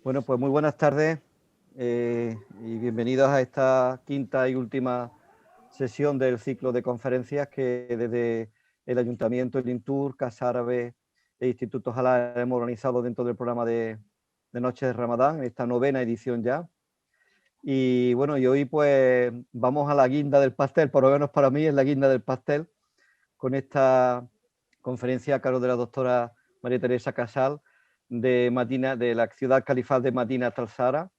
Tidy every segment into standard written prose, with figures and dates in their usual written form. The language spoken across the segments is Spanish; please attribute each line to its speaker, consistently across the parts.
Speaker 1: Bueno, pues muy buenas tardes y bienvenidos a esta quinta y última sesión del ciclo de conferencias que desde el Ayuntamiento, el INTUR, Casa Árabe e Instituto Jalal hemos organizado dentro del programa de Noches de Ramadán, esta novena edición ya. Y bueno, y hoy pues vamos a la guinda del pastel, por lo menos para mí es la guinda del pastel, con esta conferencia a cargo de la doctora María Teresa Casal de la ciudad califal de Madina Talsara,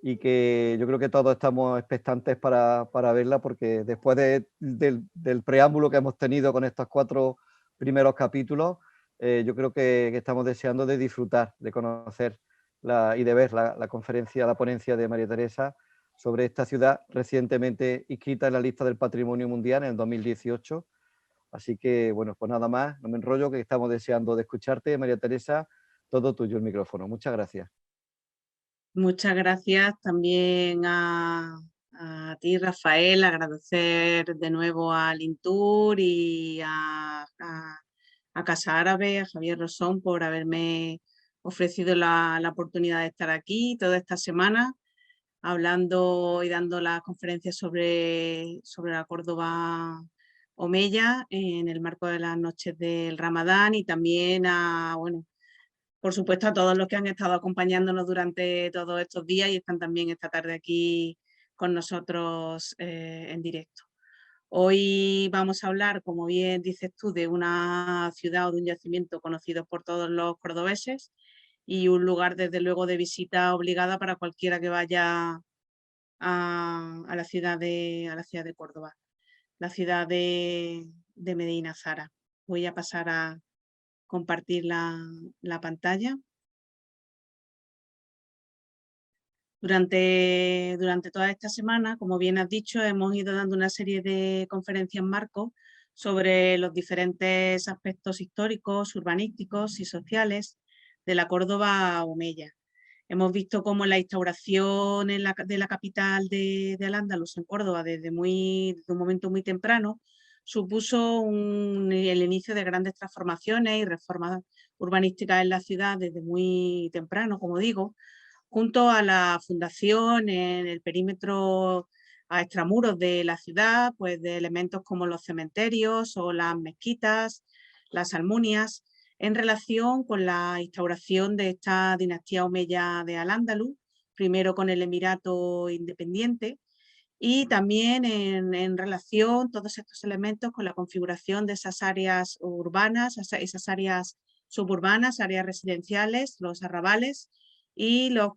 Speaker 1: y que yo creo que todos estamos expectantes para verla, porque después del preámbulo que hemos tenido con estos 4 primeros capítulos, yo creo que estamos deseando de disfrutar, de conocer y de ver la conferencia, la ponencia de María Teresa sobre esta ciudad recientemente inscrita en la lista del Patrimonio Mundial en el 2018. Así que, bueno, pues nada más, no me enrollo, que estamos deseando de escucharte, María Teresa. Todo tuyo el micrófono. Muchas gracias.
Speaker 2: Muchas gracias también a ti, Rafael, agradecer de nuevo al INTUR y a Casa Árabe, a Javier Rosón, por haberme ofrecido la oportunidad de estar aquí toda esta semana hablando y dando las conferencias sobre la Córdoba Omeya en el marco de las noches del Ramadán, y también por supuesto, a todos los que han estado acompañándonos durante todos estos días y están también esta tarde aquí con nosotros en directo. Hoy vamos a hablar, como bien dices tú, de una ciudad o de un yacimiento conocido por todos los cordobeses y un lugar, desde luego, de visita obligada para cualquiera que vaya a la ciudad de Córdoba, la ciudad de Medina Zara. Voy a pasar a compartir la pantalla. Durante toda esta semana, como bien has dicho, hemos ido dando una serie de conferencias marco sobre los diferentes aspectos históricos, urbanísticos y sociales de la Córdoba Omeya. Hemos visto cómo la instauración de la capital de Al-Ándalus en Córdoba desde un momento muy temprano supuso el inicio de grandes transformaciones y reformas urbanísticas en la ciudad desde muy temprano, como digo, junto a la fundación en el perímetro a extramuros de la ciudad, pues de elementos como los cementerios o las mezquitas, las almunias, en relación con la instauración de esta dinastía omeya de Al-Ándalus, primero con el Emirato Independiente, y también en relación todos estos elementos con la configuración de esas áreas urbanas, esas áreas suburbanas, áreas residenciales, los arrabales y los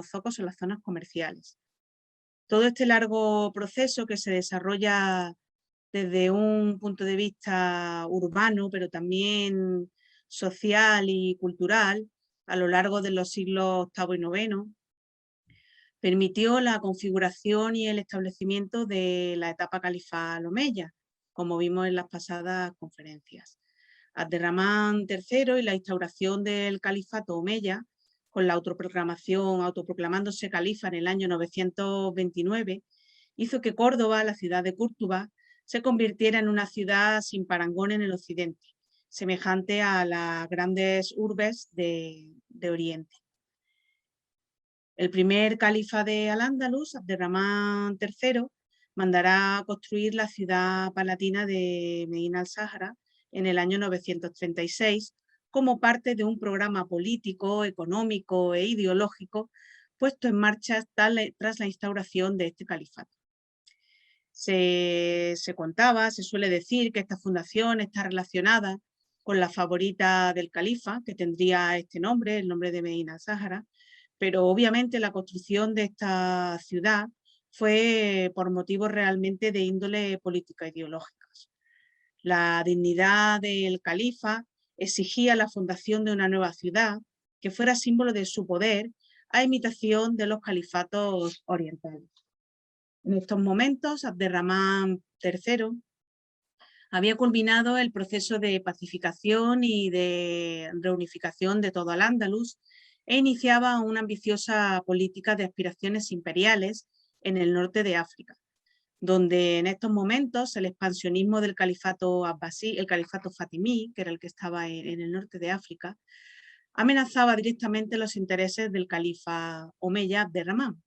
Speaker 2: zocos o las zonas comerciales. Todo este largo proceso que se desarrolla desde un punto de vista urbano, pero también social y cultural, a lo largo de los siglos VIII y IX, permitió la configuración y el establecimiento de la etapa califal omeya, como vimos en las pasadas conferencias. Abderramán III y la instauración del califato omeya, con la autoproclamándose califa en el año 929, hizo que Córdoba, la ciudad de Córdoba, se convirtiera en una ciudad sin parangón en el occidente, semejante a las grandes urbes de Oriente. El primer califa de Al-Ándalus, Abderramán III, mandará construir la ciudad palatina de Medina al-Sáhara en el año 936 como parte de un programa político, económico e ideológico puesto en marcha tras la instauración de este califato. Se suele decir que esta fundación está relacionada con la favorita del califa, que tendría este nombre, el nombre de Medina al-Sáhara, pero obviamente la construcción de esta ciudad fue por motivos realmente de índole político-ideológicos. La dignidad del califa exigía la fundación de una nueva ciudad que fuera símbolo de su poder, a imitación de los califatos orientales. En estos momentos, Abderramán III había culminado el proceso de pacificación y de reunificación de todo Al-Ándalus e iniciaba una ambiciosa política de aspiraciones imperiales en el norte de África, donde en estos momentos el expansionismo del califato abbasí, el califato fatimí, que era el que estaba en el norte de África, amenazaba directamente los intereses del califa omeya Abderramán.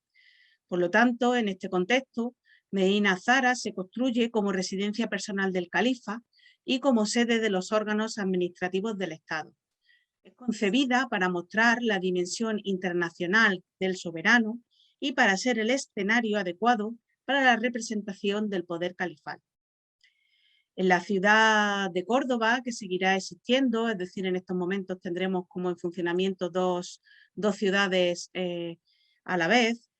Speaker 2: Por lo tanto, en este contexto, Medina Azara se construye como residencia personal del califa y como sede de los órganos administrativos del Estado. Es concebida para mostrar la dimensión internacional del soberano y para ser el escenario adecuado para la representación del poder califal. En la ciudad de Córdoba, que seguirá existiendo, es decir, en estos momentos tendremos como en funcionamiento dos ciudades a la vez.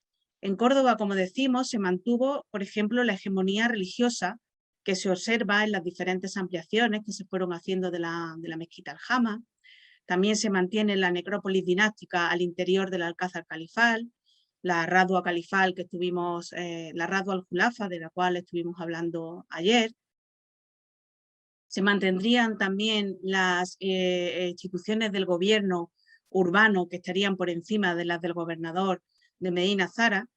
Speaker 2: En Córdoba, como decimos, se mantuvo, por ejemplo, la hegemonía religiosa que se observa en las diferentes ampliaciones que se fueron haciendo de la mezquita Aljama. También se mantiene la necrópolis dinástica al interior del Alcázar Califal, la Radua Califal que estuvimos, la Radua al-Julafa, de la cual estuvimos hablando ayer. Se mantendrían también las instituciones del gobierno urbano que estarían por encima de las del gobernador de Medina Azara,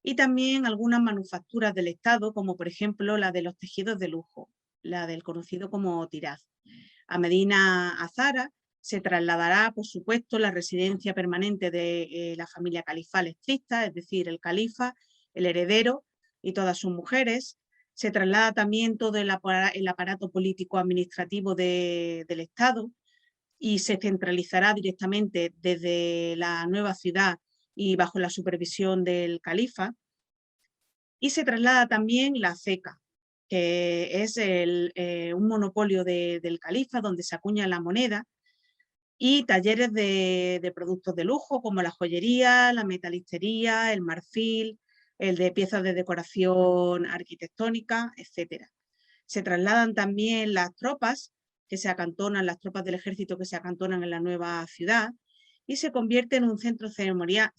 Speaker 2: y también algunas manufacturas del Estado, como por ejemplo la de los tejidos de lujo, la del conocido como Tiraz. A Medina Azara se trasladará, por supuesto, la residencia permanente de la familia califal estricta, es decir, el califa, el heredero y todas sus mujeres. Se traslada también todo el aparato político-administrativo del Estado y se centralizará directamente desde la nueva ciudad y bajo la supervisión del califa. Y se traslada también la ceca, que es un monopolio del califa donde se acuña la moneda, y talleres de productos de lujo como la joyería, la metalistería, el marfil, el de piezas de decoración arquitectónica, etc. Se trasladan también las tropas que se acantonan, las tropas del ejército que se acantonan en la nueva ciudad, y se convierte en un centro ceremonial,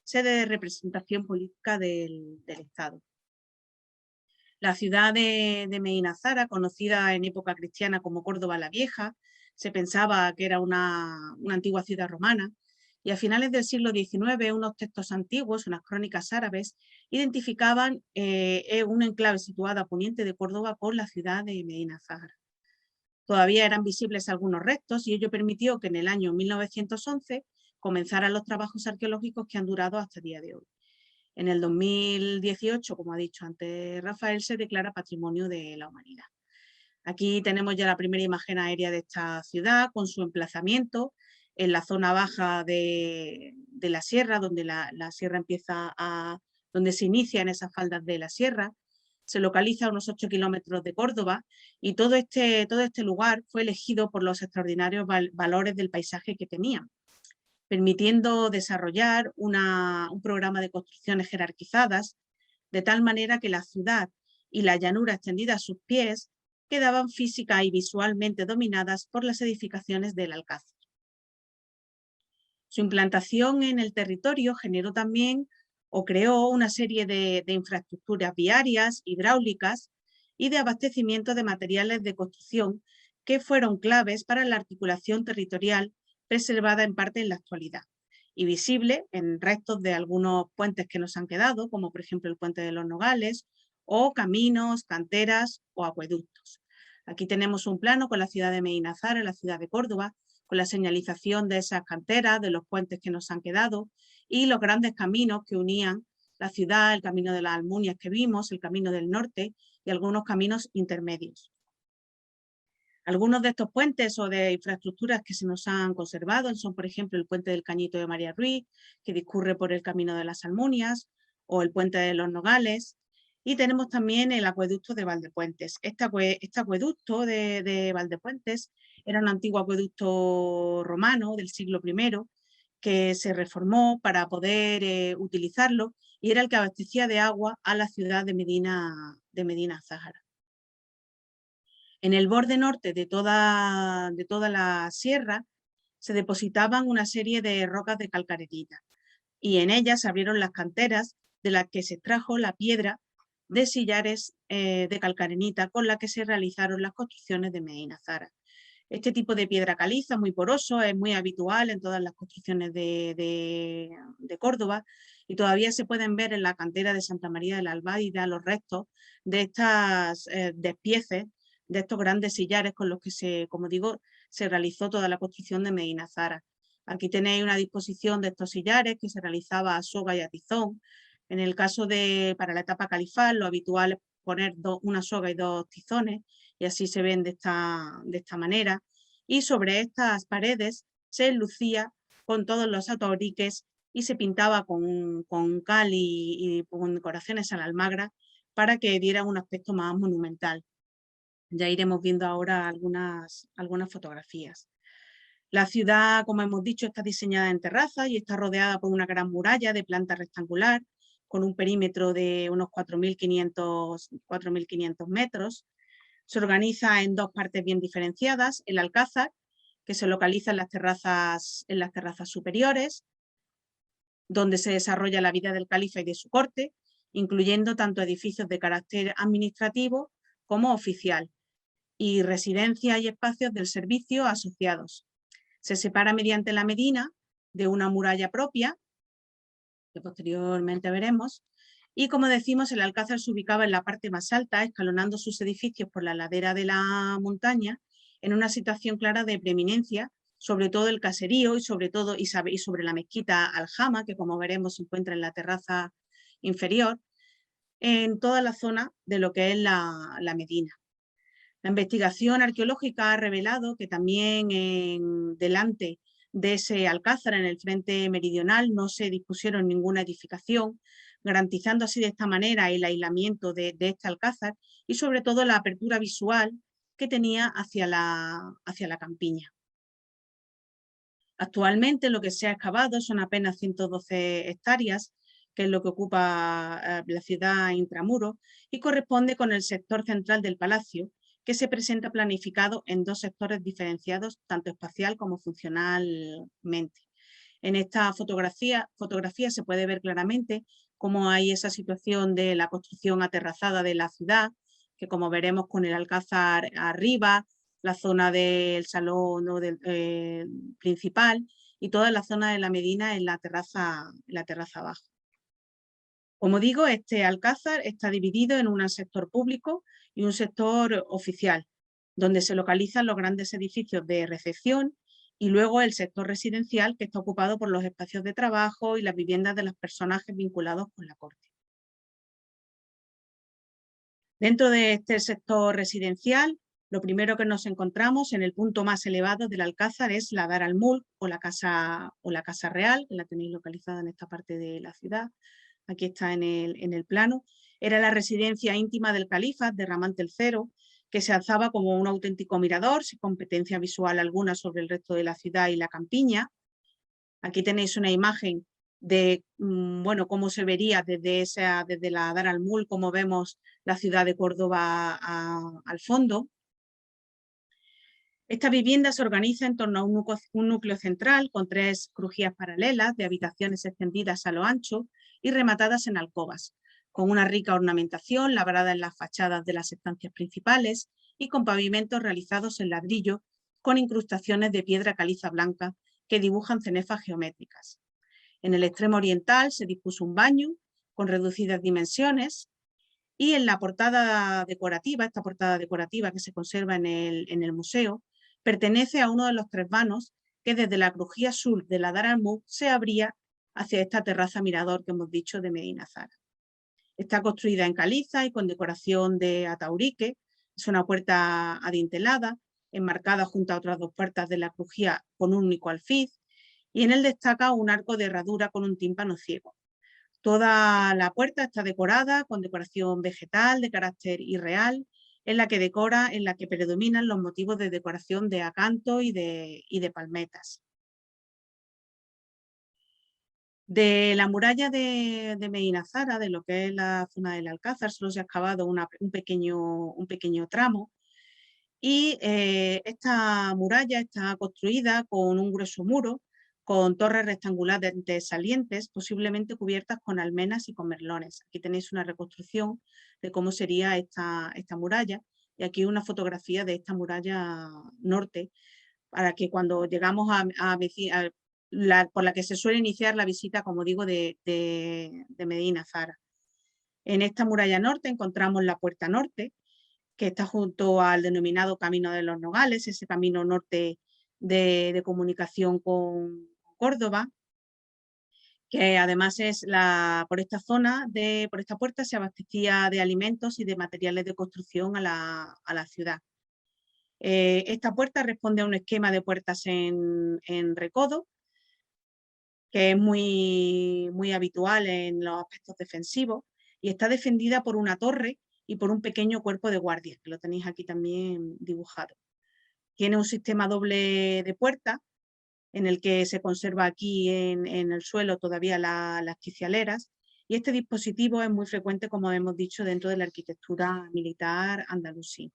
Speaker 2: sede de representación política del Estado. La ciudad de Medina Azara, conocida en época cristiana como Córdoba la Vieja, se pensaba que era una antigua ciudad romana, y a finales del siglo XIX unos textos antiguos, unas crónicas árabes, identificaban un enclave situado a poniente de Córdoba con la ciudad de Medina Azara. Todavía eran visibles algunos restos y ello permitió que en el año 1911 comenzaran los trabajos arqueológicos que han durado hasta el día de hoy. En el 2018, como ha dicho antes Rafael, se declara Patrimonio de la Humanidad. Aquí tenemos ya la primera imagen aérea de esta ciudad con su emplazamiento en la zona baja de la sierra, donde la sierra empieza donde se inician esas faldas de la sierra. Se localiza a unos 8 kilómetros de Córdoba y todo este lugar fue elegido por los extraordinarios valores del paisaje que tenía, permitiendo desarrollar un programa de construcciones jerarquizadas, de tal manera que la ciudad y la llanura extendida a sus pies quedaban física y visualmente dominadas por las edificaciones del Alcázar. Su implantación en el territorio generó también o creó una serie de infraestructuras viarias, hidráulicas y de abastecimiento de materiales de construcción que fueron claves para la articulación territorial preservada en parte en la actualidad y visible en restos de algunos puentes que nos han quedado, como por ejemplo el puente de los Nogales, o caminos, canteras o acueductos. Aquí tenemos un plano con la ciudad de Medina Azara, la ciudad de Córdoba, con la señalización de esas canteras, de los puentes que nos han quedado y los grandes caminos que unían la ciudad, el camino de las Almunias que vimos, el camino del norte y algunos caminos intermedios. Algunos de estos puentes o de infraestructuras que se nos han conservado son, por ejemplo, el puente del Cañito de María Ruiz, que discurre por el camino de las Almunias, o el puente de los Nogales, y tenemos también el acueducto de Valdepuentes. Este acueducto de Valdepuentes era un antiguo acueducto romano del siglo I que se reformó para poder utilizarlo y era el que abastecía de agua a la ciudad de Medina Azahara. En el borde norte de toda la sierra se depositaban una serie de rocas de calcarerita y en ellas se abrieron las canteras de las que se extrajo la piedra de sillares de calcarenita con la que se realizaron las construcciones de Medina Azara. Este tipo de piedra caliza, muy poroso, es muy habitual en todas las construcciones de Córdoba y todavía se pueden ver en la cantera de Santa María de la Albáida los restos de estas despieces estos grandes sillares con los que, como digo, se realizó toda la construcción de Medina Zara. Aquí tenéis una disposición de estos sillares que se realizaba a soga y a tizón. En el caso para la etapa califal, lo habitual es poner una soga y 2 tizones, y así se ven de esta manera. Y sobre estas paredes se lucía con todos los atauriques y se pintaba con cal y con decoraciones a la almagra para que diera un aspecto más monumental. Ya iremos viendo ahora algunas fotografías. La ciudad, como hemos dicho, está diseñada en terrazas y está rodeada por una gran muralla de planta rectangular con un perímetro de unos 4.500 metros. Se organiza en 2 partes bien diferenciadas: el Alcázar, que se localiza en las terrazas superiores, donde se desarrolla la vida del califa y de su corte, incluyendo tanto edificios de carácter administrativo como oficial, y residencias y espacios del servicio asociados. Se separa mediante la medina de una muralla propia, que posteriormente veremos, y como decimos, el Alcázar se ubicaba en la parte más alta, escalonando sus edificios por la ladera de la montaña, en una situación clara de preeminencia, sobre todo el caserío y sobre la mezquita Aljama, que como veremos se encuentra en la terraza inferior, en toda la zona de lo que es la Medina. La investigación arqueológica ha revelado que también delante de ese alcázar, en el frente meridional, no se dispusieron ninguna edificación, garantizando así de esta manera el aislamiento de este alcázar y sobre todo la apertura visual que tenía hacia la campiña. Actualmente lo que se ha excavado son apenas 112 hectáreas, que es lo que ocupa la ciudad intramuros, y corresponde con el sector central del palacio, que se presenta planificado en 2 sectores diferenciados, tanto espacial como funcionalmente. En esta fotografía se puede ver claramente cómo hay esa situación de la construcción aterrazada de la ciudad, que como veremos con el alcázar arriba, la zona del salón principal y toda la zona de la Medina en la terraza abajo. Como digo, este alcázar está dividido en un sector público y un sector oficial, donde se localizan los grandes edificios de recepción, y luego el sector residencial, que está ocupado por los espacios de trabajo y las viviendas de los personajes vinculados con la corte. Dentro de este sector residencial, lo primero que nos encontramos en el punto más elevado del alcázar es la Dar al-Mulk o la casa real, que la tenéis localizada en esta parte de la ciudad. Aquí está en el plano. Era la residencia íntima del califa, de Ramán III, que se alzaba como un auténtico mirador, sin competencia visual alguna sobre el resto de la ciudad y la campiña. Aquí tenéis una imagen de cómo se vería desde la Dar al-Mulk, como vemos la ciudad de Córdoba al fondo. Esta vivienda se organiza en torno a un núcleo central con 3 crujías paralelas de habitaciones extendidas a lo ancho y rematadas en alcobas, con una rica ornamentación labrada en las fachadas de las estancias principales y con pavimentos realizados en ladrillo con incrustaciones de piedra caliza blanca que dibujan cenefas geométricas. En el extremo oriental se dispuso un baño con reducidas dimensiones, y en la portada decorativa, esta portada decorativa que se conserva en el museo, pertenece a uno de los 3 vanos que desde la crujía sur de la Dar al-Mulk se abría hacia esta terraza mirador que hemos dicho de Medina Zara. Está construida en caliza y con decoración de ataurique. Es una puerta adintelada, enmarcada junto a otras 2 puertas de la crujía con un único alfiz, y en él destaca un arco de herradura con un tímpano ciego. Toda la puerta está decorada con decoración vegetal de carácter irreal, en la que predominan los motivos de decoración de acanto y de palmetas. De la muralla de Medina Zara, de lo que es la zona del Alcázar, solo se ha excavado un pequeño tramo, y esta muralla está construida con un grueso muro, con torres rectangulares salientes, posiblemente cubiertas con almenas y con merlones. Aquí tenéis una reconstrucción de cómo sería esta muralla, y aquí una fotografía de esta muralla norte, para que cuando llegamos por la que se suele iniciar la visita, como digo, de Medina Zara. En esta muralla norte encontramos la puerta norte, que está junto al denominado Camino de los Nogales, ese camino norte de comunicación con Córdoba, que además es por esta zona, por esta puerta se abastecía de alimentos y de materiales de construcción a la ciudad. Esta puerta responde a un esquema de puertas en recodo, que es muy habitual en los aspectos defensivos, y está defendida por una torre y por un pequeño cuerpo de guardia, que lo tenéis aquí también dibujado. Tiene un sistema doble de puertas, en el que se conserva aquí en el suelo todavía las quicialeras, y este dispositivo es muy frecuente, como hemos dicho, dentro de la arquitectura militar andalusí.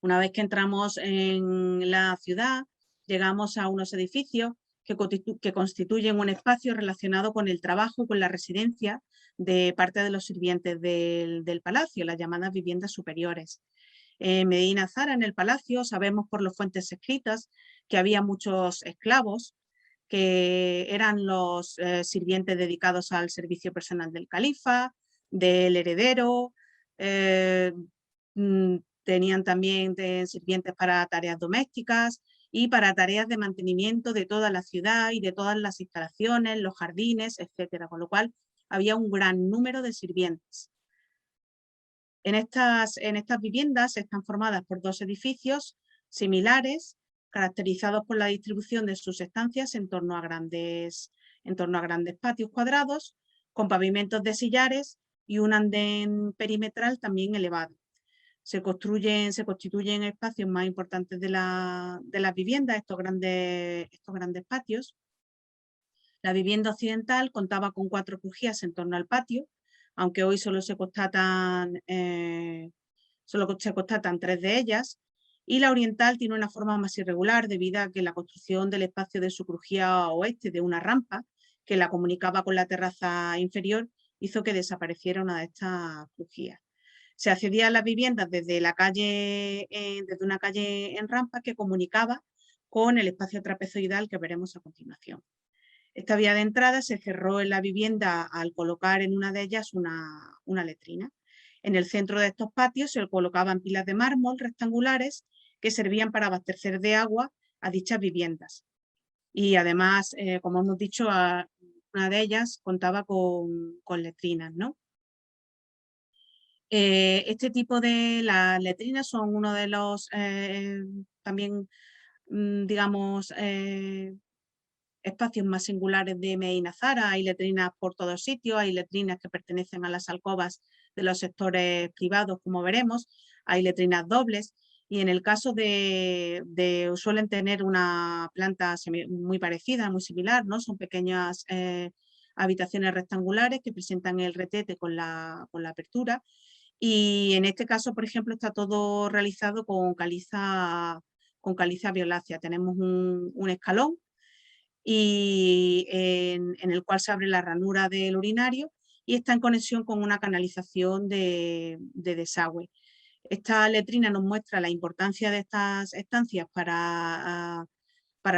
Speaker 2: Una vez que entramos en la ciudad, llegamos a unos edificios que constituyen un espacio relacionado con el trabajo y con la residencia de parte de los sirvientes del palacio, las llamadas viviendas superiores. En Medina Zara, en el palacio, sabemos por las fuentes escritas que había muchos esclavos, que eran los sirvientes dedicados al servicio personal del califa, del heredero, tenían también sirvientes para tareas domésticas y para tareas de mantenimiento de toda la ciudad y de todas las instalaciones, los jardines, etcétera, con lo cual había un gran número de sirvientes. En estas viviendas están formadas por dos edificios similares, caracterizados por la distribución de sus estancias en torno a grandes patios cuadrados, con pavimentos de sillares y un andén perimetral también elevado. Se constituyen espacios más importantes de las viviendas, estos grandes patios. La vivienda occidental contaba con 4 crujías en torno al patio, aunque hoy solo se constatan 3 de ellas, y la oriental tiene una forma más irregular debido a que la construcción del espacio de su crujía oeste de una rampa que la comunicaba con la terraza inferior hizo que desapareciera una de estas crujías. Se accedía a las viviendas desde una calle en rampa que comunicaba con el espacio trapezoidal que veremos a continuación. Esta vía de entrada se cerró en la vivienda al colocar en una de ellas una letrina. En el centro de estos patios se colocaban pilas de mármol rectangulares que servían para abastecer de agua a dichas viviendas. Y además, como hemos dicho, una de ellas contaba con letrinas, ¿no? Este tipo de las letrinas son uno de los también, digamos, espacios más singulares de Medina Zara. Hay letrinas por todos sitios, hay letrinas que pertenecen a las alcobas de los sectores privados, como veremos, hay letrinas dobles, y en el caso suelen tener una planta muy parecida, muy similar, ¿no? Son pequeñas habitaciones rectangulares que presentan el retete con la apertura, y en este caso, por ejemplo, está todo realizado con caliza violácea. Tenemos un escalón y en el cual se abre la ranura del urinario y está en conexión con una canalización de desagüe. Esta letrina nos muestra la importancia de estas estancias para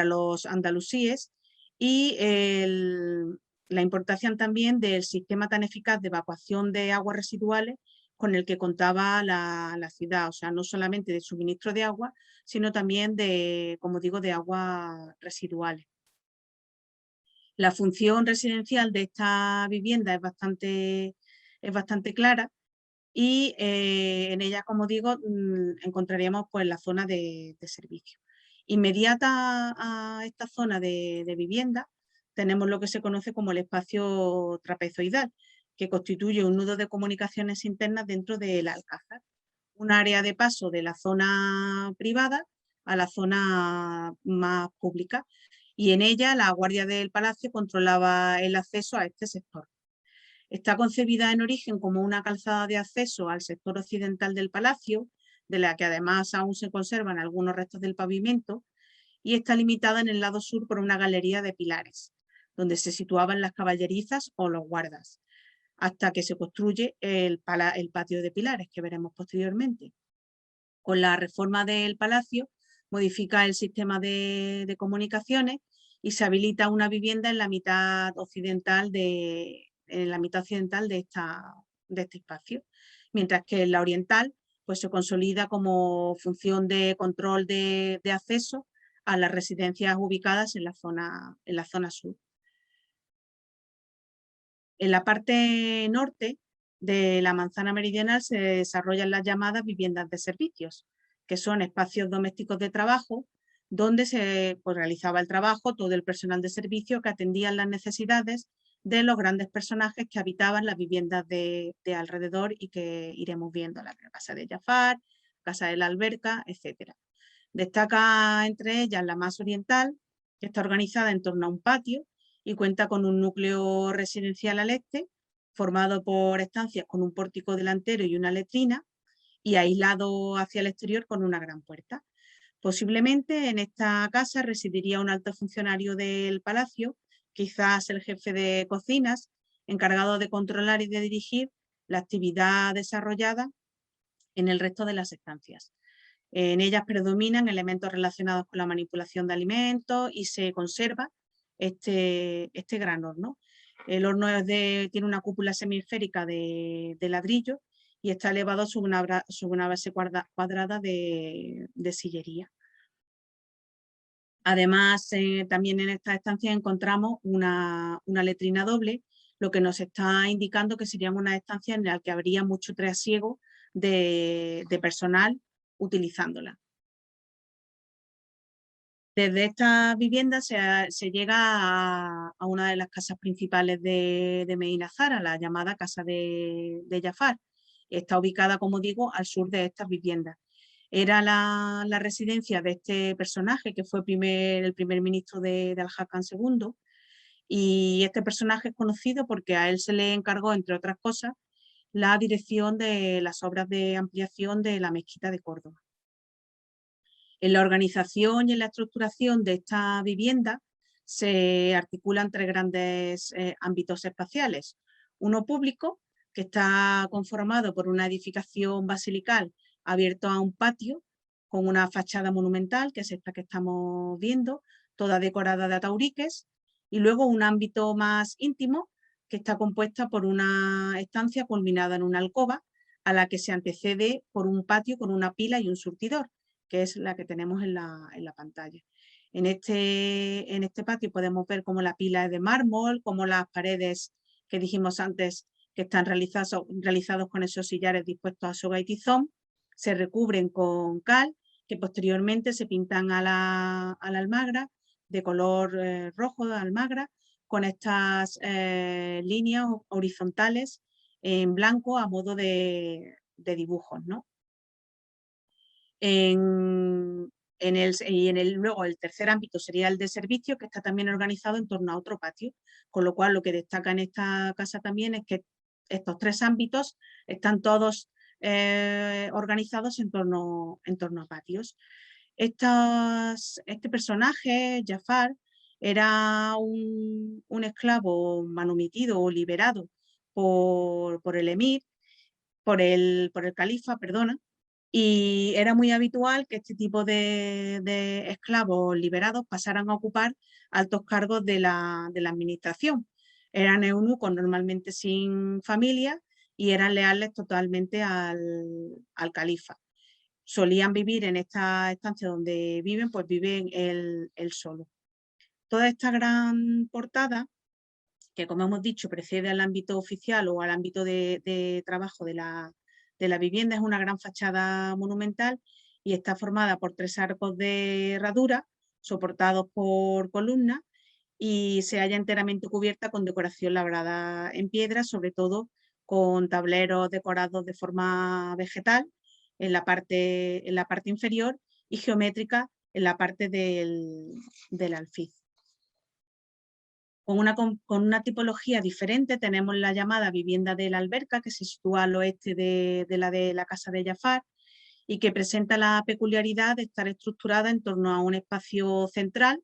Speaker 2: los andalusíes y la importancia también del sistema tan eficaz de evacuación de aguas residuales con el que contaba la ciudad, o sea, no solamente de suministro de agua, sino también como digo, de aguas residuales. La función residencial de esta vivienda es bastante clara y en ella, como digo, encontraríamos pues, la zona de servicio. Inmediata a esta zona de vivienda tenemos lo que se conoce como el espacio trapezoidal, que constituye un nudo de comunicaciones internas dentro del alcázar, un área de paso de la zona privada a la zona más pública, y en ella la guardia del palacio controlaba el acceso a este sector. Está concebida en origen como una calzada de acceso al sector occidental del palacio, de la que además aún se conservan algunos restos del pavimento, y está limitada en el lado sur por una galería de pilares, donde se situaban las caballerizas o los guardas, hasta que se construye el patio de pilares, que veremos posteriormente. Con la reforma del palacio modifica el sistema de comunicaciones y se habilita una vivienda en la mitad occidental de este espacio, mientras que en la oriental pues se consolida como función de control de acceso a las residencias ubicadas en la zona sur. En la parte norte de la manzana meridional se desarrollan las llamadas viviendas de servicios, que son espacios domésticos de trabajo donde se realizaba el trabajo todo el personal de servicio que atendían las necesidades de los grandes personajes que habitaban las viviendas de alrededor y que iremos viendo, la casa de Jafar, casa de la Alberca, etc. Destaca entre ellas la más oriental, que está organizada en torno a un patio y cuenta con un núcleo residencial al este, formado por estancias con un pórtico delantero y una letrina, y aislado hacia el exterior con una gran puerta. Posiblemente en esta casa residiría un alto funcionario del palacio, quizás el jefe de cocinas, encargado de controlar y de dirigir la actividad desarrollada en el resto de las estancias. En ellas predominan elementos relacionados con la manipulación de alimentos y se conserva este gran horno. El horno tiene una cúpula semisférica de ladrillo y está elevado sobre una base cuadrada de sillería. Además, también en esta estancia encontramos una letrina doble, lo que nos está indicando que serían una estancia en la que habría mucho trasiego de personal utilizándola. Desde esta vivienda se llega a una de las casas principales de Medina Zara, la llamada Casa de Jafar. Está ubicada, como digo, al sur de estas viviendas. Era la residencia de este personaje, que fue el primer ministro de Al-Hakam II, y este personaje es conocido porque a él se le encargó, entre otras cosas, la dirección de las obras de ampliación de la mezquita de Córdoba. En la organización y en la estructuración de esta vivienda se articulan tres grandes ámbitos espaciales. Uno público, que está conformado por una edificación basilical abierto a un patio con una fachada monumental, que es esta que estamos viendo, toda decorada de atauriques, y luego un ámbito más íntimo, que está compuesta por una estancia culminada en una alcoba, a la que se antecede por un patio con una pila y un surtidor, que es la que tenemos en la pantalla. En este patio podemos ver cómo la pila es de mármol, cómo las paredes que dijimos antes que están realizados con esos sillares dispuestos a soga y tizón, se recubren con cal, que posteriormente se pintan a la almagra, de color rojo de almagra, con estas líneas horizontales en blanco a modo de dibujos, ¿no? Luego el tercer ámbito sería el de servicio, que está también organizado en torno a otro patio, con lo cual lo que destaca en esta casa también es que estos tres ámbitos están todos organizados en torno a patios. Este personaje, Jafar, era un esclavo manumitido o liberado por el emir, por el califa, perdona, y era muy habitual que este tipo de esclavos liberados pasaran a ocupar altos cargos de la administración. Eran eunucos normalmente sin familia y eran leales totalmente al califa. Solían vivir en esta estancia donde viven, pues viven él solo. Toda esta gran portada, que como hemos dicho precede al ámbito oficial o al ámbito de trabajo de la vivienda, es una gran fachada monumental y está formada por 3 arcos de herradura soportados por columnas y se halla enteramente cubierta con decoración labrada en piedra, sobre todo con tableros decorados de forma vegetal en la parte inferior y geométrica en la parte del alfiz. Con una tipología diferente tenemos la llamada vivienda de la Alberca, que se sitúa al oeste de la casa de Jafar y que presenta la peculiaridad de estar estructurada en torno a un espacio central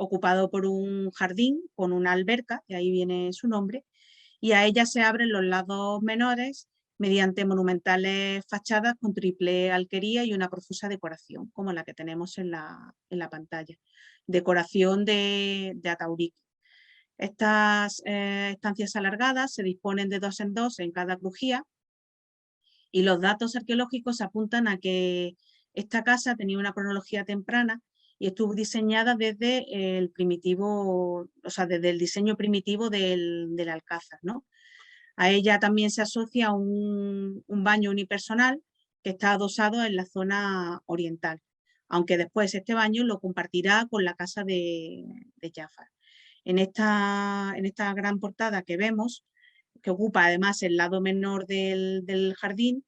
Speaker 2: ocupado por un jardín con una alberca, de ahí viene su nombre, y a ella se abren los lados menores mediante monumentales fachadas con triple alquería y una profusa decoración, como la que tenemos en la pantalla. Decoración de ataurique. Estas estancias alargadas se disponen de 2 en 2 en cada crujía Y los datos arqueológicos apuntan a que esta casa tenía una cronología temprana y estuvo diseñada desde el primitivo, o sea, desde el diseño primitivo del alcázar, ¿no? A ella también se asocia un baño unipersonal que está adosado en la zona oriental, aunque después este baño lo compartirá con la casa de Jafar. En esta gran portada que vemos, que ocupa además el lado menor del jardín,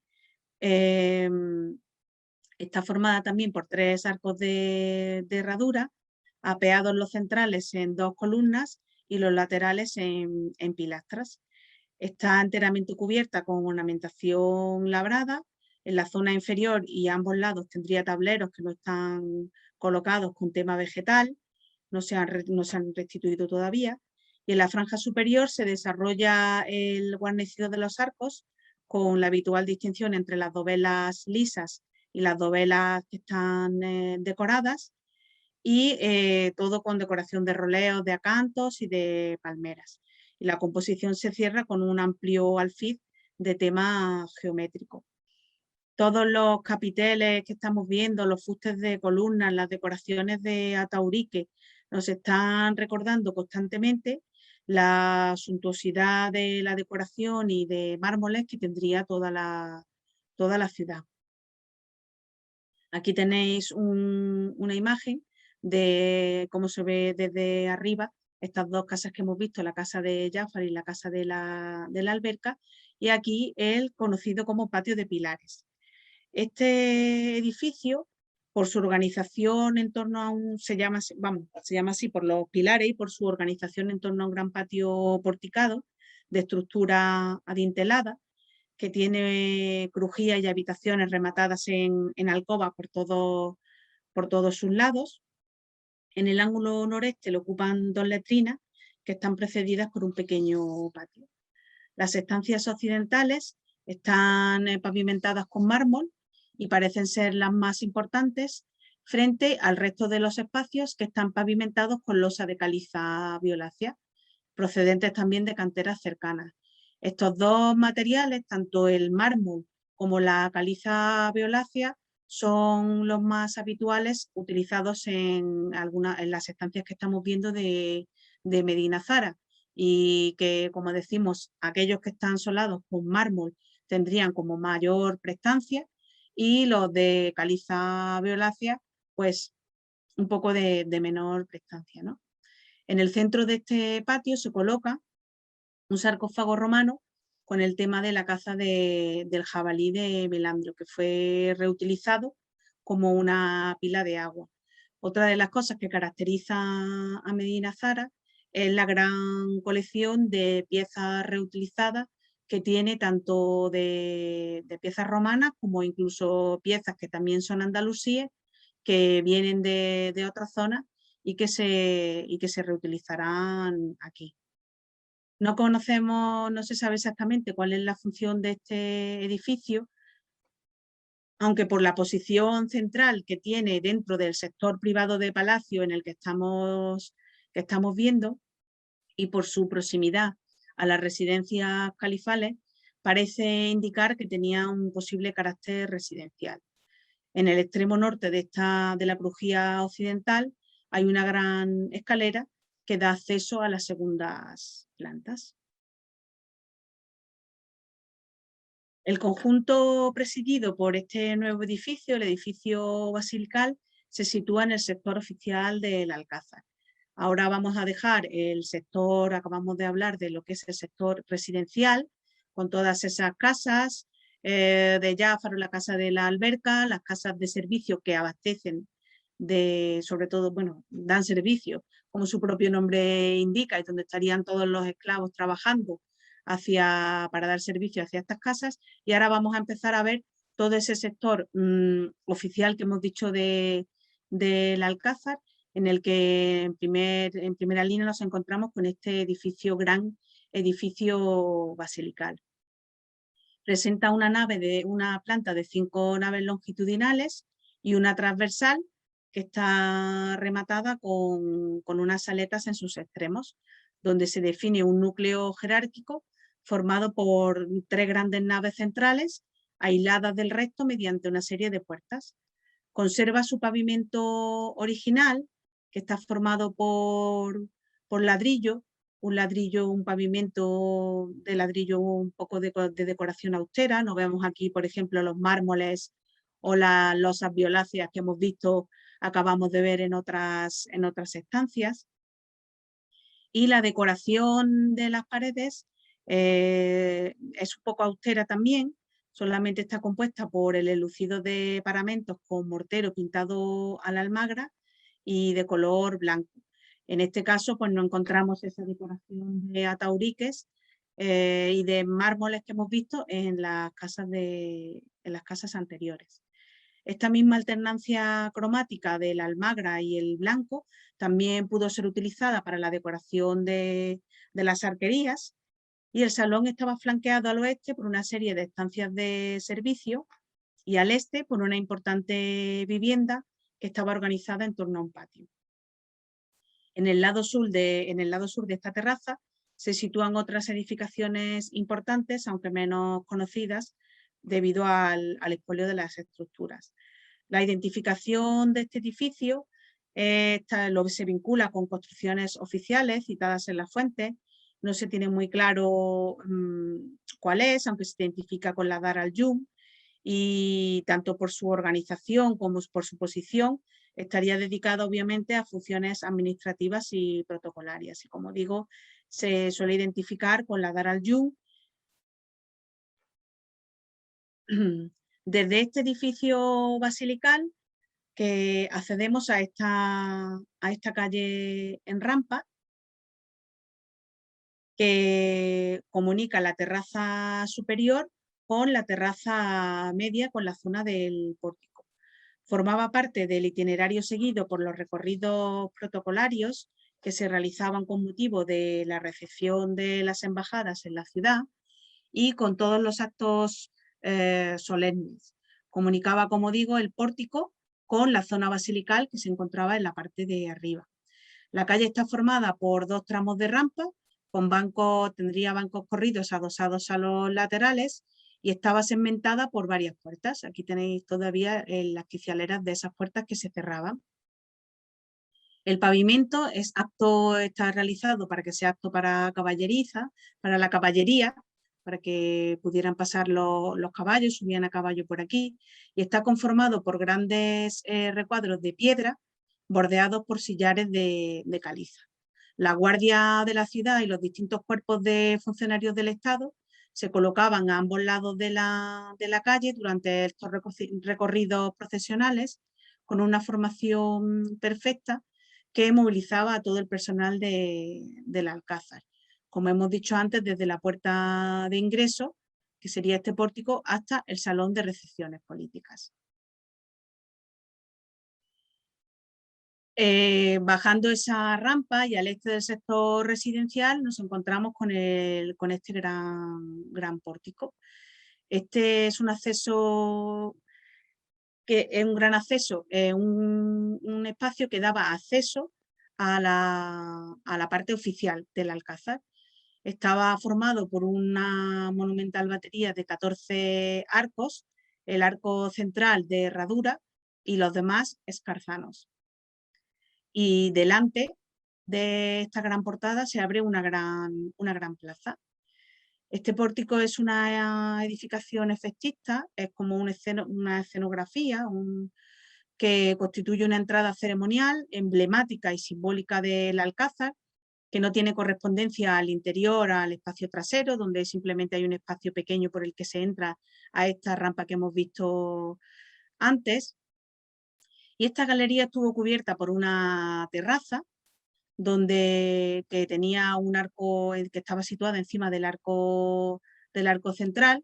Speaker 2: está formada también por 3 arcos de herradura, apeados los centrales en 2 columnas y los laterales en pilastras. Está enteramente cubierta con ornamentación labrada. En la zona inferior y a ambos lados tendría tableros que no están colocados con tema vegetal, no se han restituido todavía. Y en la franja superior se desarrolla el guarnecido de los arcos con la habitual distinción entre las dovelas lisas y las dovelas que están decoradas, y todo con decoración de roleos, de acantos y de palmeras. Y la composición se cierra con un amplio alfiz de tema geométrico. Todos los capiteles que estamos viendo, los fustes de columnas, las decoraciones de ataurique, nos están recordando constantemente la suntuosidad de la decoración y de mármoles que tendría toda la ciudad. Aquí tenéis una imagen de cómo se ve desde arriba estas 2 casas que hemos visto, la casa de Jafar y la casa de la alberca, y aquí el conocido como patio de pilares. Este edificio, por su organización en torno a se llama así por los pilares y por su organización en torno a un gran patio porticado de estructura adintelada, que tiene crujías y habitaciones rematadas en alcobas por todos sus lados. En el ángulo noreste lo ocupan 2 letrinas que están precedidas por un pequeño patio. Las estancias occidentales están pavimentadas con mármol y parecen ser las más importantes frente al resto de los espacios que están pavimentados con losa de caliza violácea, procedentes también de canteras cercanas. Estos 2 materiales, tanto el mármol como la caliza violácea, son los más habituales utilizados en las estancias que estamos viendo de Medina Zara, y que, como decimos, aquellos que están solados con mármol tendrían como mayor prestancia, y los de caliza violácea pues un poco de menor prestancia, ¿no? En el centro de este patio se coloca un sarcófago romano con el tema de la caza del jabalí de Melandro, que fue reutilizado como una pila de agua. Otra de las cosas que caracteriza a Medina Zara es la gran colección de piezas reutilizadas que tiene, tanto de piezas romanas como incluso piezas que también son andalusíes, que vienen de otras zonas y que se reutilizarán aquí. No conocemos, no se sabe exactamente cuál es la función de este edificio, aunque por la posición central que tiene dentro del sector privado de palacio en el que estamos viendo, y por su proximidad a las residencias califales, parece indicar que tenía un posible carácter residencial. En el extremo norte de la crujía occidental hay una gran escalera que da acceso a las segundas plantas. El conjunto presidido por este nuevo edificio, el edificio basilical, se sitúa en el sector oficial del Alcázar. Ahora vamos a dejar el sector, acabamos de hablar de lo que es el sector residencial, con todas esas casas de Jafar, la casa de la alberca, las casas de servicio que abastecen sobre todo, bueno, dan servicio, como su propio nombre indica, y donde estarían todos los esclavos trabajando para dar servicio hacia estas casas. Y ahora vamos a empezar a ver todo ese sector oficial que hemos dicho del Alcázar, en el que en primera línea nos encontramos con este gran edificio basilical. Presenta una planta de 5 naves longitudinales y una transversal que está rematada con unas aletas en sus extremos, donde se define un núcleo jerárquico formado por 3 grandes naves centrales aisladas del resto mediante una serie de puertas. Conserva su pavimento original, que está formado por ladrillo, un pavimento de ladrillo un poco de decoración austera. Nos vemos aquí, por ejemplo, los mármoles o las losas violáceas que hemos visto, acabamos de ver en otras estancias. Y la decoración de las paredes es un poco austera también, solamente está compuesta por el enlucido de paramentos con mortero pintado a la almagra y de color blanco. En este caso, pues no encontramos esa decoración de atauriques y de mármoles que hemos visto en las casas anteriores. Esta misma alternancia cromática del almagra y el blanco también pudo ser utilizada para la decoración de las arquerías, y el salón estaba flanqueado al oeste por una serie de estancias de servicio y al este por una importante vivienda que estaba organizada en torno a un patio. En el lado sur de esta terraza se sitúan otras edificaciones importantes, aunque menos conocidas, debido al expolio de las estructuras. La identificación de este edificio se vincula con construcciones oficiales citadas en las fuentes. No se tiene muy claro cuál es, aunque se identifica con la Dar al-Yum, y tanto por su organización como por su posición estaría dedicado obviamente a funciones administrativas y protocolarias. Y como digo, se suele identificar con la Dar al-Yum. Desde este edificio basilical que accedemos a esta calle en rampa que comunica la terraza superior con la terraza media, con la zona del pórtico. Formaba parte del itinerario seguido por los recorridos protocolarios que se realizaban con motivo de la recepción de las embajadas en la ciudad y con todos los actos solemnes. Comunicaba, como digo, el pórtico con la zona basilical que se encontraba en la parte de arriba. La calle está formada por dos tramos de rampa, tendría bancos corridos adosados a los laterales y estaba segmentada por varias puertas. Aquí tenéis todavía las quicialeras de esas puertas que se cerraban. El pavimento está realizado para que sea apto para la caballería, para que pudieran pasar los caballos, subían a caballo por aquí, y está conformado por grandes recuadros de piedra bordeados por sillares de caliza. La guardia de la ciudad y los distintos cuerpos de funcionarios del Estado se colocaban a ambos lados de la calle durante estos recorridos procesionales con una formación perfecta que movilizaba a todo el personal del Alcázar. Como hemos dicho antes, desde la puerta de ingreso, que sería este pórtico, hasta el salón de recepciones políticas. Bajando esa rampa y al este del sector residencial nos encontramos con este gran pórtico. Este es un acceso que es un gran acceso, un espacio que daba acceso a la parte oficial del Alcázar. Estaba formado por una monumental batería de 14 arcos, el arco central de herradura y los demás escarzanos. Y delante de esta gran portada se abre una gran plaza. Este pórtico es una edificación efectista, es como una escenografía que constituye una entrada ceremonial, emblemática y simbólica del Alcázar, que no tiene correspondencia al interior, al espacio trasero, donde simplemente hay un espacio pequeño por el que se entra a esta rampa que hemos visto antes. Y esta galería estuvo cubierta por una terraza que tenía un arco que estaba situado encima del arco central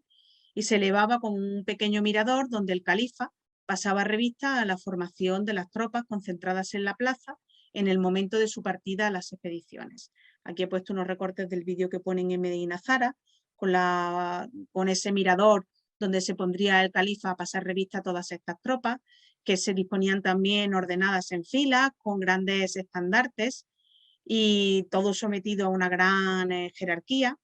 Speaker 2: y se elevaba con un pequeño mirador donde el califa pasaba revista a la formación de las tropas concentradas en la plaza en el momento de su partida a las expediciones. Aquí he puesto unos recortes del vídeo que ponen en Medina Zara con ese mirador donde se pondría el califa a pasar revista a todas estas tropas, que se disponían también ordenadas en filas con grandes estandartes y todo sometido a una gran jerarquía.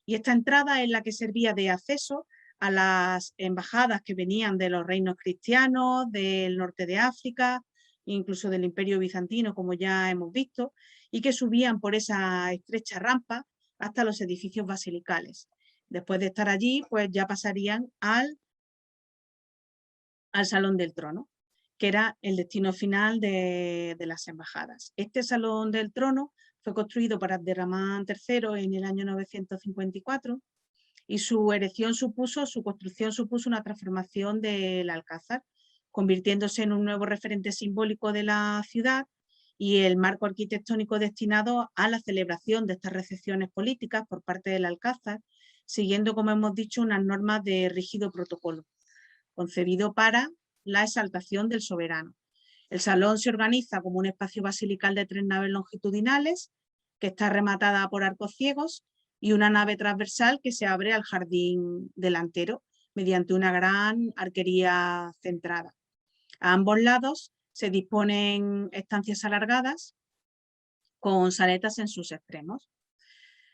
Speaker 2: Y esta entrada es la que servía de acceso a las embajadas que venían de los reinos cristianos, del norte de África, incluso del Imperio Bizantino, como ya hemos visto, y que subían por esa estrecha rampa hasta los edificios basilicales. Después de estar allí, pues ya pasarían al Salón del Trono, que era el destino final de las embajadas. Este Salón del Trono fue construido por Abderramán III en el año 954 y su construcción supuso una transformación del Alcázar, convirtiéndose en un nuevo referente simbólico de la ciudad y el marco arquitectónico destinado a la celebración de estas recepciones políticas por parte del Alcázar, siguiendo, como hemos dicho, unas normas de rígido protocolo, concebido para la exaltación del soberano. El salón se organiza como un espacio basilical de 3 naves longitudinales, que está rematada por arcos ciegos, y una nave transversal que se abre al jardín delantero mediante una gran arquería centrada. A ambos lados se disponen estancias alargadas con saletas en sus extremos.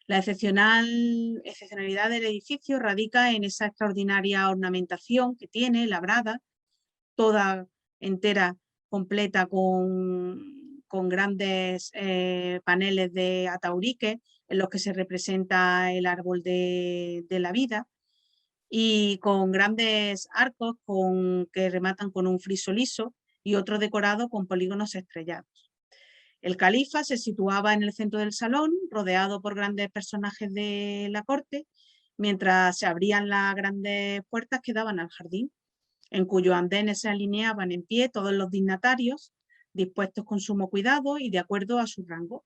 Speaker 2: La excepcionalidad del edificio radica en esa extraordinaria ornamentación que tiene, labrada, toda entera, completa, con grandes paneles de ataurique en los que se representa el árbol de la vida, y con grandes arcos que rematan con un friso liso y otro decorado con polígonos estrellados. El califa se situaba en el centro del salón, rodeado por grandes personajes de la corte, mientras se abrían las grandes puertas que daban al jardín, en cuyos andenes se alineaban en pie todos los dignatarios, dispuestos con sumo cuidado y de acuerdo a su rango.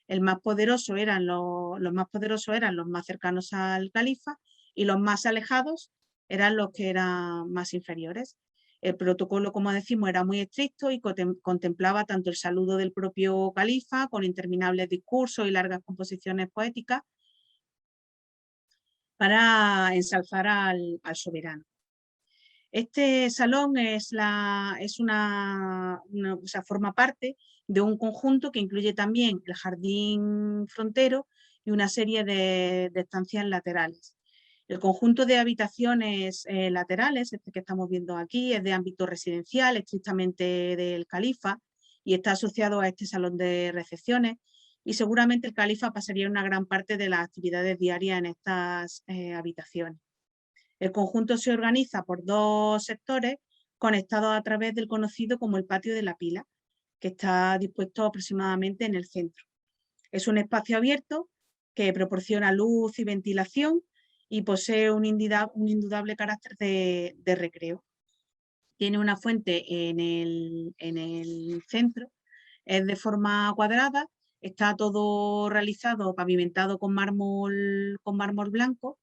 Speaker 2: Los más poderosos eran los más cercanos al califa, y los más alejados eran los que eran más inferiores. El protocolo, como decimos, era muy estricto y contemplaba tanto el saludo del propio califa, con interminables discursos y largas composiciones poéticas, para ensalzar al soberano. Este salón forma parte de un conjunto que incluye también el jardín frontero y una serie de estancias laterales. El conjunto de habitaciones laterales, este que estamos viendo aquí, es de ámbito residencial, estrictamente del califa, y está asociado a este salón de recepciones, y seguramente el califa pasaría una gran parte de las actividades diarias en estas habitaciones. El conjunto se organiza por 2 sectores conectados a través del conocido como el patio de la pila, que está dispuesto aproximadamente en el centro. Es un espacio abierto que proporciona luz y ventilación y posee un indudable carácter de recreo. Tiene una fuente en el centro, es de forma cuadrada, está todo realizado, pavimentado con mármol blanco,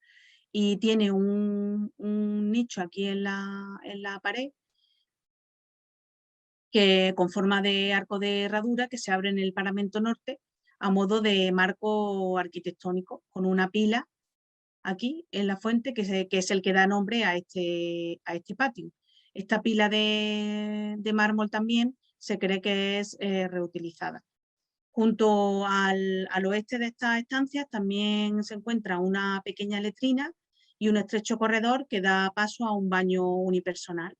Speaker 2: y tiene un nicho aquí en la pared, que con forma de arco de herradura, que se abre en el paramento norte a modo de marco arquitectónico, con una pila aquí en la fuente, que es el que da nombre a este patio. Esta pila de mármol también se cree que es reutilizada. Junto al oeste de estas estancias también se encuentra una pequeña letrina y un estrecho corredor que da paso a un baño unipersonal.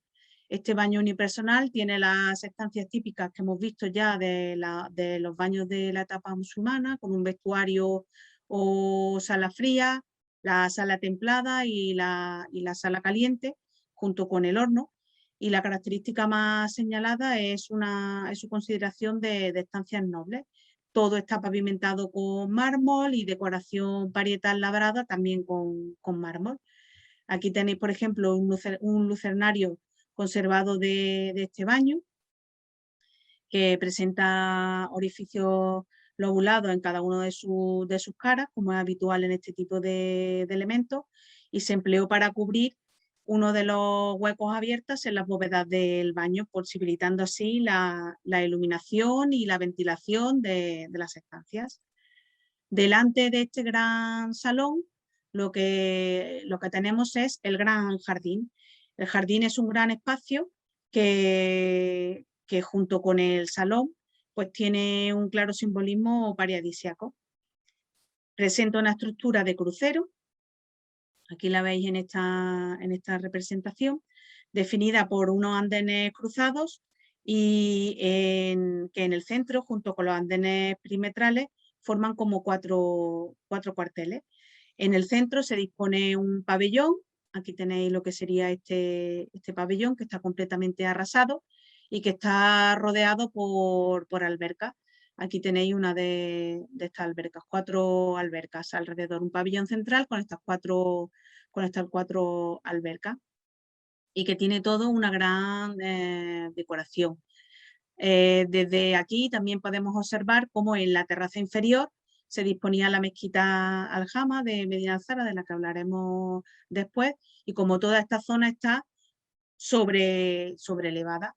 Speaker 2: Este baño unipersonal tiene las estancias típicas que hemos visto ya de los baños de la etapa musulmana, con un vestuario o sala fría, la sala templada y la sala caliente, junto con el horno. Y la característica más señalada es su consideración de estancias nobles. Todo está pavimentado con mármol y decoración parietal labrada también con mármol. Aquí tenéis, por ejemplo, un lucernario conservado de este baño, que presenta orificios lobulados en cada uno de sus caras, como es habitual en este tipo de elementos, y se empleó para cubrir uno de los huecos abiertos en las bóvedas del baño, posibilitando así la iluminación y la ventilación de las estancias. Delante de este gran salón lo que tenemos es el gran jardín. El jardín es un gran espacio que junto con el salón pues tiene un claro simbolismo paradisíaco. Presenta una estructura de crucero Aquí la veis en esta representación, definida por unos andenes cruzados y que en el centro, junto con los andenes perimetrales, forman como cuatro cuarteles. En el centro se dispone un pabellón, aquí tenéis lo que sería este pabellón, que está completamente arrasado y que está rodeado por albercas. Aquí tenéis una de estas albercas, 4 albercas alrededor, un pabellón central con estas cuatro albercas y que tiene todo una gran decoración. Desde aquí también podemos observar cómo en la terraza inferior se disponía la mezquita Aljama de Medina Alzara, de la que hablaremos después, y como toda esta zona está elevada.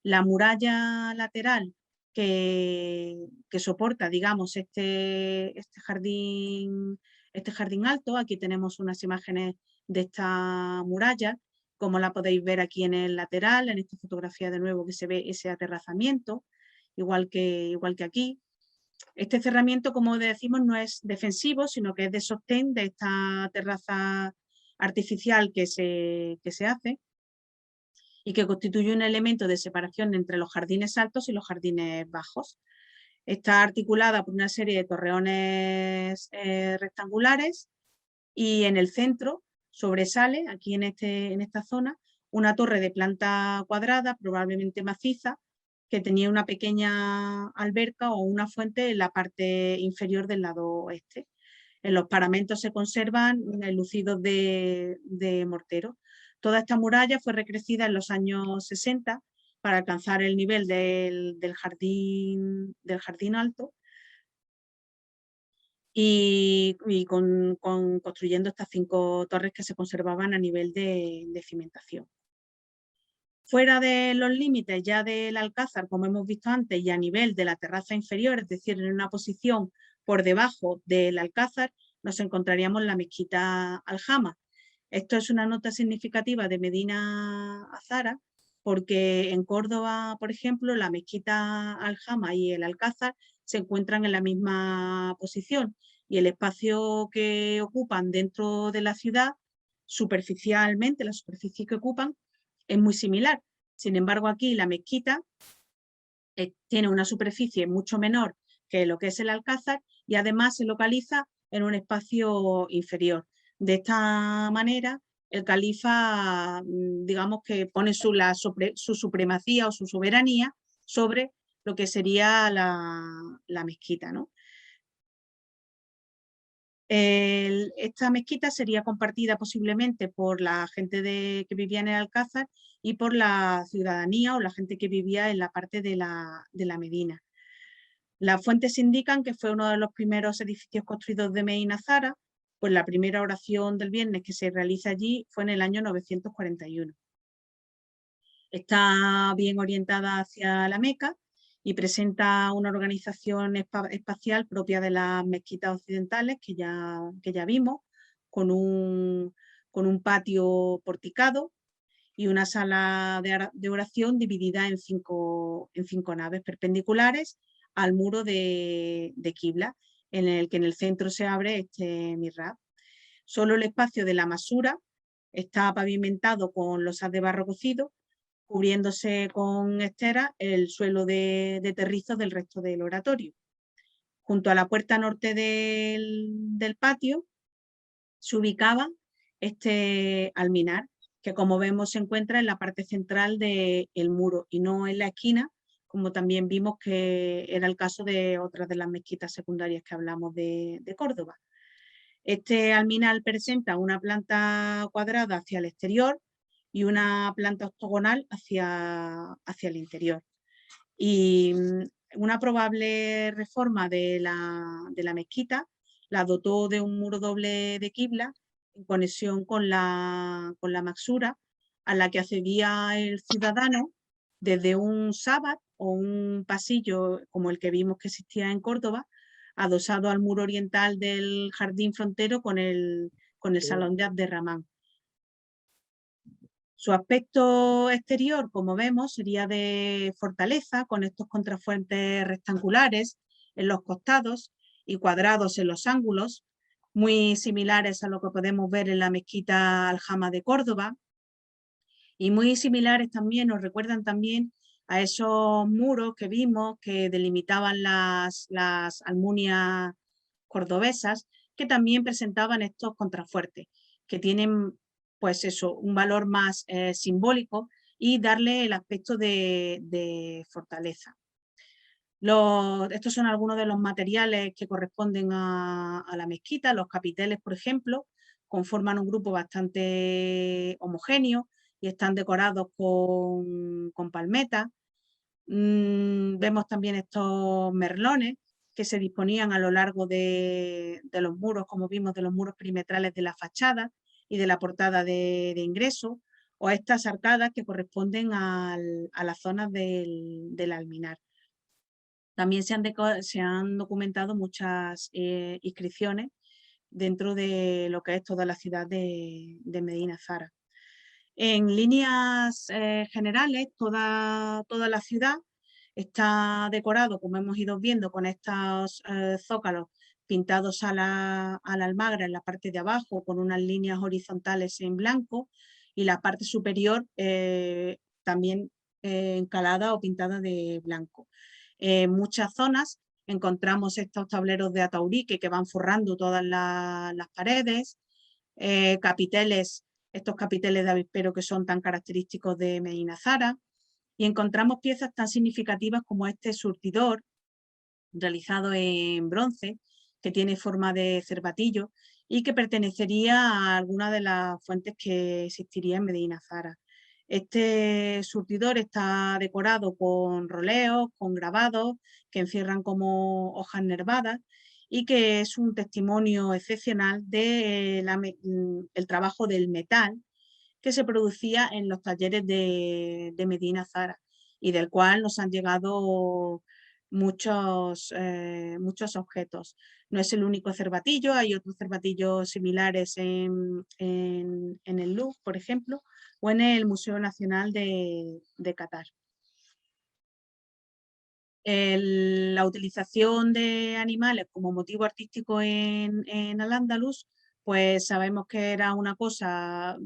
Speaker 2: La muralla lateral que soporta, digamos, este jardín alto, aquí tenemos unas imágenes de esta muralla, como la podéis ver aquí en el lateral, en esta fotografía de nuevo que se ve ese aterrazamiento, igual que aquí. Este cerramiento, como decimos, no es defensivo, sino que es de sostén de esta terraza artificial que se hace y que constituye un elemento de separación entre los jardines altos y los jardines bajos. Está articulada por una serie de torreones rectangulares y en el centro sobresale, aquí en esta zona, una torre de planta cuadrada, probablemente maciza, que tenía una pequeña alberca o una fuente en la parte inferior del lado oeste. En los paramentos se conservan enlucidos de mortero. Toda esta muralla fue recrecida en los años 60 para alcanzar el nivel del jardín alto y construyendo estas 5 torres que se conservaban a nivel de cimentación. Fuera de los límites ya del alcázar, como hemos visto antes, y a nivel de la terraza inferior, es decir, en una posición por debajo del alcázar, nos encontraríamos la mezquita Aljama. Esto es una nota significativa de Medina Azara, porque en Córdoba, por ejemplo, la mezquita Aljama y el alcázar se encuentran en la misma posición y el espacio que ocupan dentro de la ciudad, superficialmente, la superficie que ocupan, es muy similar. Sin embargo, aquí la mezquita tiene una superficie mucho menor que lo que es el alcázar y además se localiza en un espacio inferior. De esta manera, el califa, digamos que pone su supremacía o su soberanía sobre lo que sería la mezquita, ¿no? Esta mezquita sería compartida posiblemente por la gente que vivía en el Alcázar y por la ciudadanía o la gente que vivía en la parte de la Medina. Las fuentes indican que fue uno de los primeros edificios construidos de Medina Azara, pues la primera oración del viernes que se realiza allí fue en el año 941. Está bien orientada hacia la Meca y presenta una organización espacial propia de las mezquitas occidentales que ya vimos, con un patio porticado y una sala de oración dividida en cinco naves perpendiculares al muro de Qibla, en el que en el centro se abre este mihrab. Solo el espacio de la masura está pavimentado con losas de barro cocido, cubriéndose con esteras el suelo de terrizo del resto del oratorio. Junto a la puerta norte del patio se ubicaba este alminar, que como vemos se encuentra en la parte central del muro y no en la esquina, como también vimos que era el caso de otras de las mezquitas secundarias que hablamos de Córdoba. Este alminar presenta una planta cuadrada hacia el exterior y una planta octogonal hacia el interior. Y una probable reforma de la mezquita la dotó de un muro doble de Qibla en conexión con la maksura a la que accedía el ciudadano desde un sábat o un pasillo como el que vimos que existía en Córdoba, adosado al muro oriental del jardín frontero con el salón de Abderramán. Su aspecto exterior, como vemos, sería de fortaleza, con estos contrafuertes rectangulares en los costados y cuadrados en los ángulos, muy similares a lo que podemos ver en la mezquita Aljama de Córdoba, y muy similares también, nos recuerdan también a esos muros que vimos que delimitaban las almunias cordobesas, que también presentaban estos contrafuertes, que tienen pues eso, un valor más simbólico y darle el aspecto de fortaleza. Estos son algunos de los materiales que corresponden a la mezquita. Los capiteles, por ejemplo, conforman un grupo bastante homogéneo y están decorados con palmetas. Vemos también estos merlones que se disponían a lo largo de los muros, como vimos, de los muros perimetrales de la fachada y de la portada de ingreso, o estas arcadas que corresponden a las zonas del alminar. También se han documentado muchas inscripciones dentro de lo que es toda la ciudad de Medina Zara. En líneas generales, toda la ciudad está decorado, como hemos ido viendo, con estos zócalos pintados a la almagra en la parte de abajo, con unas líneas horizontales en blanco, y la parte superior también encalada o pintada de blanco. En muchas zonas encontramos estos tableros de ataurique que van forrando todas las paredes, capiteles, estos capiteles de avispero que son tan característicos de Medina Zara, y encontramos piezas tan significativas como este surtidor realizado en bronce, que tiene forma de cervatillo y que pertenecería a alguna de las fuentes que existiría en Medina Zara. Este surtidor está decorado con roleos, con grabados que encierran como hojas nervadas y que es un testimonio excepcional del trabajo del metal que se producía en los talleres de Medina Zara y del cual nos han llegado muchos objetos. No es el único cervatillo, hay otros cervatillos similares en el Louvre, por ejemplo, o en el Museo Nacional de Qatar. La utilización de animales como motivo artístico en Al-Ándalus, pues sabemos que era una cosa,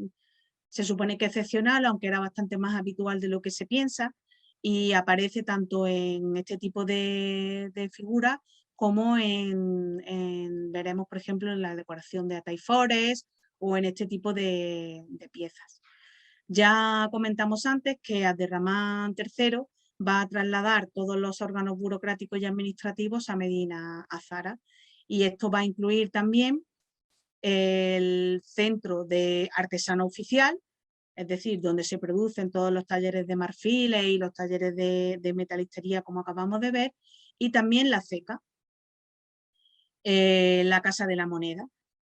Speaker 2: se supone que excepcional, aunque era bastante más habitual de lo que se piensa, y aparece tanto en este tipo de figuras como veremos, por ejemplo, en la decoración de ataifores o en este tipo de piezas. Ya comentamos antes que Abderramán III va a trasladar todos los órganos burocráticos y administrativos a Medina Zara, y esto va a incluir también el centro de artesano oficial, es decir, donde se producen todos los talleres de marfiles y los talleres de metalistería, como acabamos de ver, y también la ceca, la Casa de la Moneda.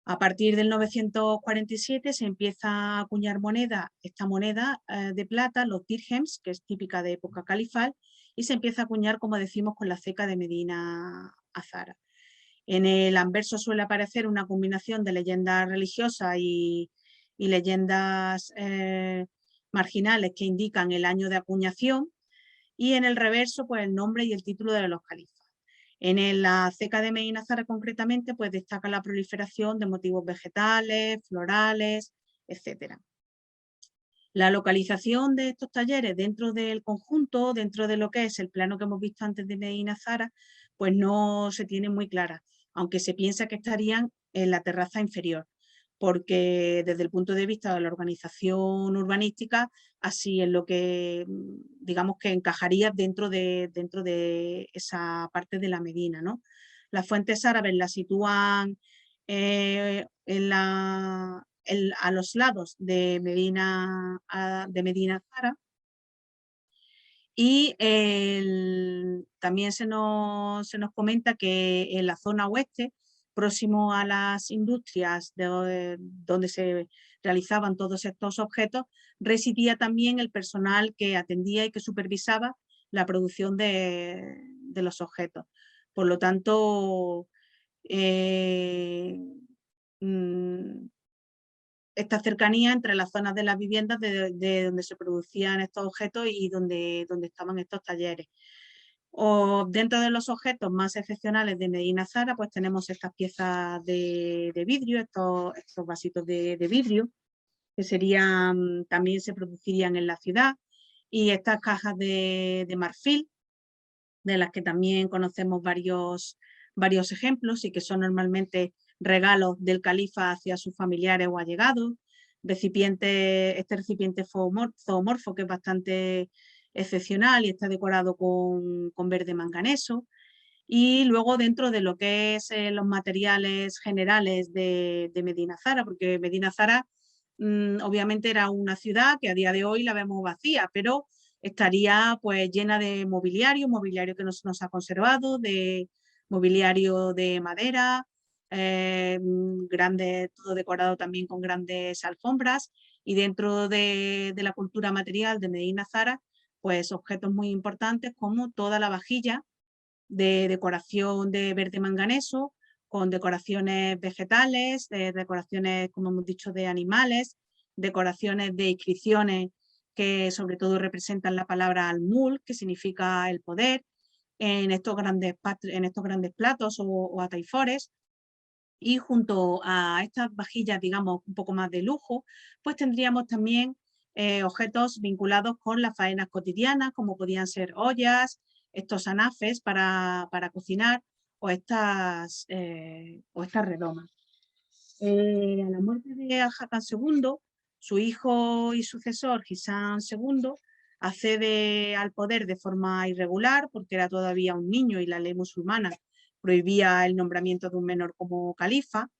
Speaker 2: A partir del 947 se empieza a acuñar moneda, esta moneda de plata, los dirhems, que es típica de época califal, y se empieza a acuñar, como decimos, con la ceca de Medina Zara. En el anverso suele aparecer una combinación de leyendas religiosas y leyendas marginales que indican el año de acuñación, y en el reverso pues el nombre y el título de los califas. En la ceca de Medina Zara concretamente pues destaca la proliferación de motivos vegetales, florales, etc. La localización de estos talleres dentro del conjunto, dentro de lo que es el plano que hemos visto antes de Medina Zara, pues no se tiene muy clara, aunque se piensa que estarían en la terraza inferior, porque desde el punto de vista de la organización urbanística, así es lo que digamos que encajaría dentro de esa parte de la Medina, ¿no? Las fuentes árabes las sitúan a los lados de Medina Zara, y también se nos comenta que en la zona oeste, próximo a las industrias donde se realizaban todos estos objetos, residía también el personal que atendía y que supervisaba la producción de los objetos. Por lo tanto, esta cercanía entre las zonas de las viviendas de donde se producían estos objetos y donde estaban estos talleres. O dentro de los objetos más excepcionales de Medina Zara, pues tenemos estas piezas de vidrio, estos vasitos de vidrio, que serían, también se producirían en la ciudad, y estas cajas de marfil, de las que también conocemos varios ejemplos y que son normalmente regalos del califa hacia sus familiares o allegados. Este recipiente zoomorfo, que es bastante excepcional y está decorado con verde manganeso. Y luego dentro de lo que es los materiales generales de Medina Zara, porque Medina Zara obviamente era una ciudad que a día de hoy la vemos vacía, pero estaría pues llena de mobiliario que nos ha conservado, de mobiliario de madera, grande, todo decorado también con grandes alfombras, y dentro de la cultura material de Medina Zara, pues objetos muy importantes como toda la vajilla de decoración de verde manganeso, con decoraciones vegetales, decoraciones, como hemos dicho, de animales, decoraciones de inscripciones que sobre todo representan la palabra al-Mulk, que significa el poder, en estos grandes platos o ataifores. Y junto a estas vajillas, digamos, un poco más de lujo, pues tendríamos también objetos vinculados con las faenas cotidianas, como podían ser ollas, estos anafes para cocinar, o estas redomas. A la muerte de Al-Hakam II, su hijo y sucesor, Hisam II, accede al poder de forma irregular, porque era todavía un niño y la ley musulmana prohibía el nombramiento de un menor como califa,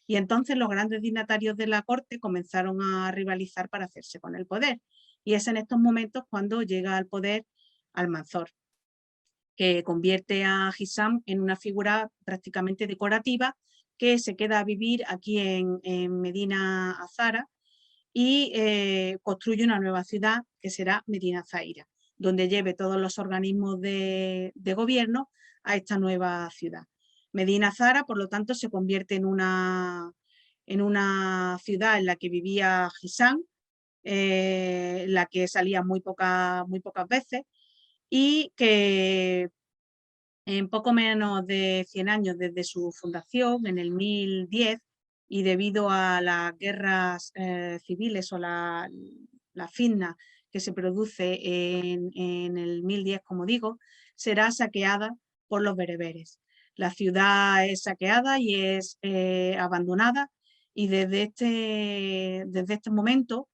Speaker 2: y entonces los grandes dignatarios de la corte comenzaron a rivalizar para hacerse con el poder. Y es en estos momentos cuando llega al poder Almanzor, que convierte a Hisam en una figura prácticamente decorativa, que se queda a vivir aquí en Medina Azara y construye una nueva ciudad que será Medina Zaira, donde lleve todos los organismos de gobierno a esta nueva ciudad. Medina Zara, por lo tanto, se convierte en una ciudad en la que vivía Hisam, la que salía muy pocas veces, y que en poco menos de 100 años desde su fundación, en el 1010, y debido a las guerras civiles o la fitna que se produce en el 1010, como digo, será saqueada por los bereberes. La ciudad es saqueada y es abandonada, y desde este momento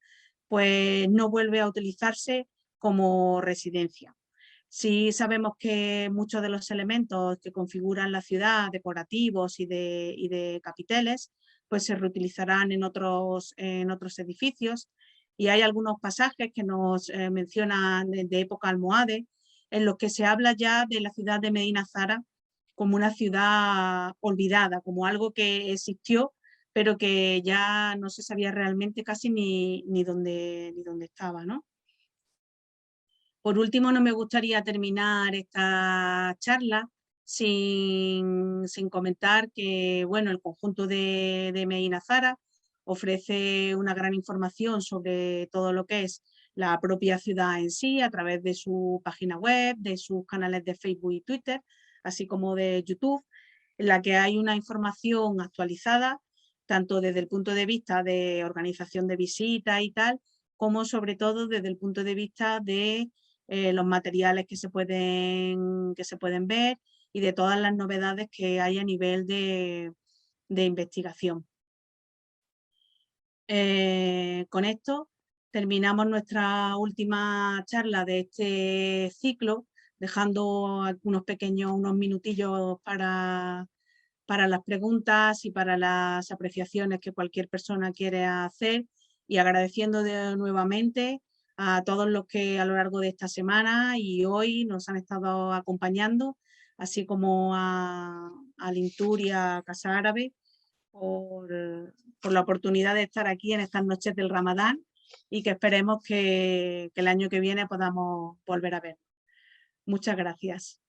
Speaker 2: pues no vuelve a utilizarse como residencia. Sí sabemos que muchos de los elementos que configuran la ciudad, decorativos y de capiteles, pues se reutilizarán en otros edificios, y hay algunos pasajes que nos mencionan de época almohade, en los que se habla ya de la ciudad de Medina Zara como una ciudad olvidada, como algo que existió, pero que ya no se sabía realmente casi ni dónde estaba, ¿no? Por último, no me gustaría terminar esta charla sin comentar que, bueno, el conjunto de Medina Zara ofrece una gran información sobre todo lo que es la propia ciudad en sí, a través de su página web, de sus canales de Facebook y Twitter, así como de YouTube, en la que hay una información actualizada, tanto desde el punto de vista de organización de visitas y tal, como sobre todo desde el punto de vista de los materiales que se pueden ver, y de todas las novedades que hay a nivel de investigación. Con esto terminamos nuestra última charla de este ciclo, dejando unos minutillos para las preguntas y para las apreciaciones que cualquier persona quiere hacer, y agradeciendo nuevamente a todos los que a lo largo de esta semana y hoy nos han estado acompañando, así como al Intur y a Casa Árabe, por la oportunidad de estar aquí en estas noches del Ramadán, y que esperemos que el año que viene podamos volver a ver. Muchas gracias.